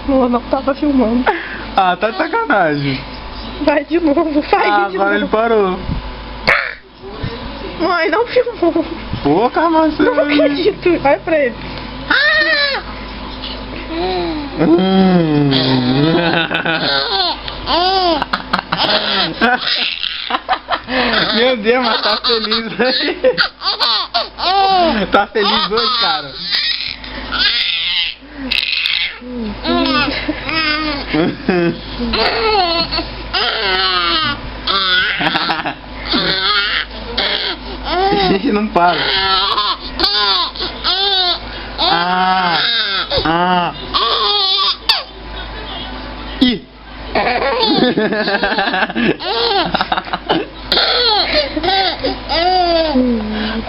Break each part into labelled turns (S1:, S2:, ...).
S1: Não, não tava filmando.
S2: Ah, tá de sacanagem.
S1: Vai de novo, faz de
S2: Agora ele
S1: novo.
S2: parou.
S1: Mãe, não filmou.
S2: Pô, Carmacete.
S1: Não acredito. Vai pra ele.
S2: Meu Deus, mas tá feliz aí. Tá feliz hoje, cara? Gente, não para. Ih.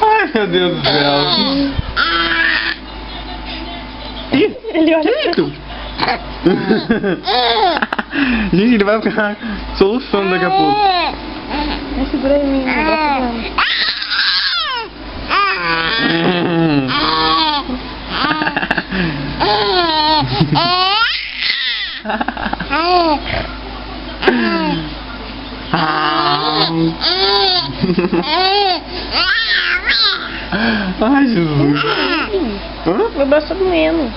S2: Ai, meu Deus do céu. Ih,
S1: Ele olha pra
S2: tu. Gente, ele vai ficar soluçando daqui a pouco.
S1: segura em mim,
S2: Ai, Jesus. Hã?
S1: Meu braço tá doendo.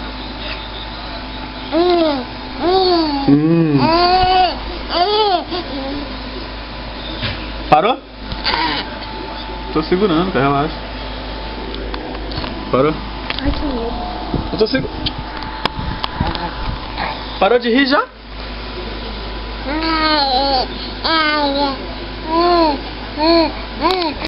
S2: Parou? Tô segurando, cara, relaxa. Parou?
S1: Ai, que medo.
S2: Eu tô segurando. Parou de rir já?